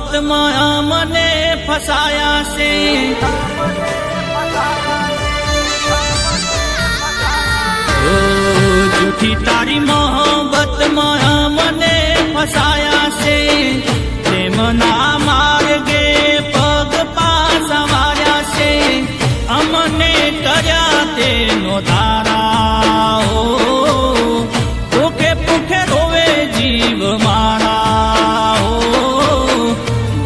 મોહબ્બતમાં મને ફસાયા છે. જૂઠી તારી મોહબ્બતમાં મને ફસાયા છે. પ્રેમના માર્ગે પગ પાછા વાર્યા છે. અમને કર્યા તેનો ધારા, ભૂખે ભૂખે રોવે જીવ મારા.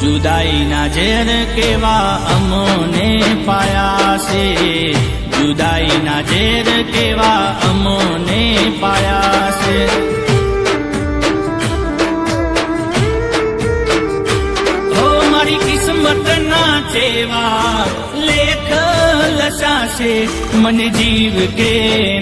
જુદાઈના ઝેર કેવા અમને પાયા છે. જુદાઈના ઝેર કેવા અમને પાયા છે. હો મારી કિસ્મતના ચેવા લેખ લસાશે. મને જીવ કે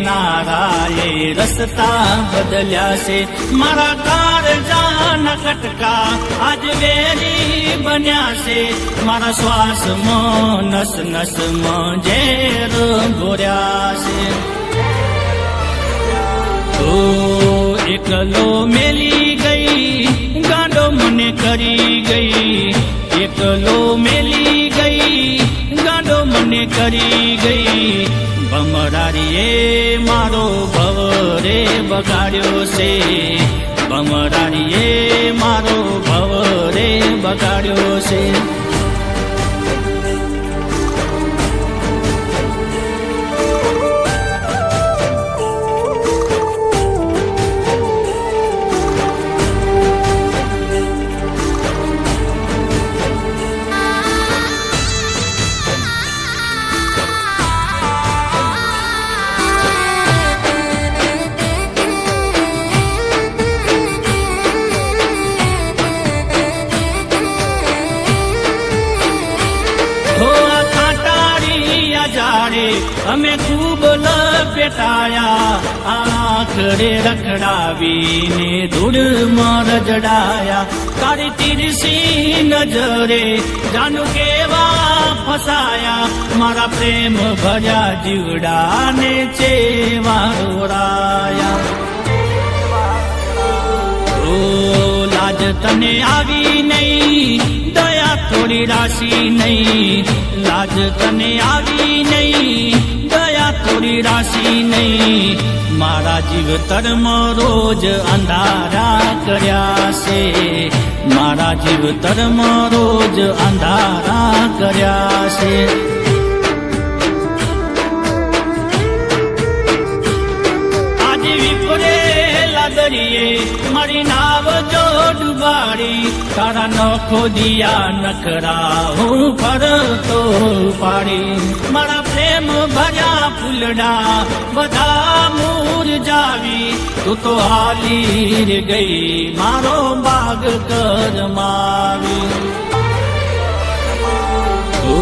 નારાએ રસ્તા બદલ્યા છે. મારા કાળજાના કટકા આજ વેરી બન્યા છે. મારા શ્વાસમાં નસ નસમાં ઝેર ઘોર્યા છે. ઓ એકલો મેલી ગઈ ગાંડો મને કરી ગઈ. એકલો મેલી ગઈ ગાંડો મને કરી ગઈ. ભમરારીએ મારો ભવ રે બગાડ્યો છે. ભમરારીએ મારો ભવ રે બગાડ્યો છે. અમે ખૂબ લપેટાયા, આખરે રખડાવીને ધૂળમાં રજડાયા. તારી તીરસી નજરે જાનુ કેવા ફસાયા. મારા પ્રેમ ભર્યા જીવડાને ચેવા રોરાયા. ઓ લાજ તને આવી નહીં, દયા થોડી રાશી નહીં. લાજ તને આવી નહીં, દયા થોડી રાશી નહીં. મારા જીવતરમાં રોજ અંધારા કર્યા છે. મારા જીવતરમાં રોજ અંધારા કર્યા છે. આજે વિપરેલા દરિયે મારી નાવ જો ડુબાડી. તારા નખો દિયા નખરા હું ફરતો પાડી. મારા પ્રેમ ભર્યા ફૂલડા બધા મુરઝાવી. તું તો હાલી ગઈ મારો બાગ કરમાવી. ઓ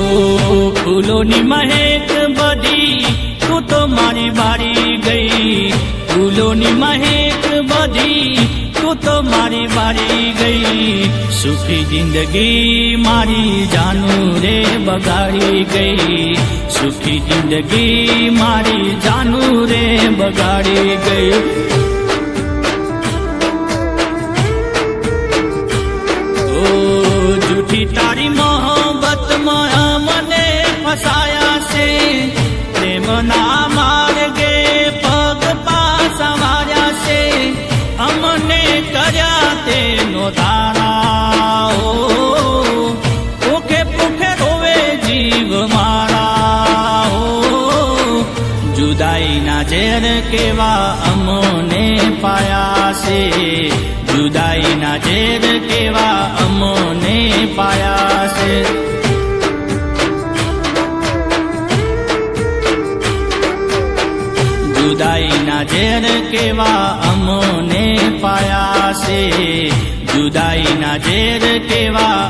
ફૂલોની મહેક બધી તું તો મારી બારી ગઈ. ફૂલોની મહેક બધી તું તો મારી બારી ગઈ. સુખી જિંદગી મારી જાનું રે બગાડી ગઈ. સુખી જિંદગી મારી જાનું રે બગાડી ગઈ. ઓ જૂઠી તારી મોહબ્બતમાં મને ફસાયા છે. પ્રેમના માર્ગે પગ પાછા વાર્યા છે. અમને કર્યા તેનો ધારા, ભૂખે ભૂખે રોવે જીવ મારા. જુદાઈના ઝેર કેવા અમને પાયા છે. જુદાઈના ઝેર કેવા અમને પાયા છે. જુદાઈના ઝેર કેવા અમને પાયા છે. જુદાઈના ઝેર કેવા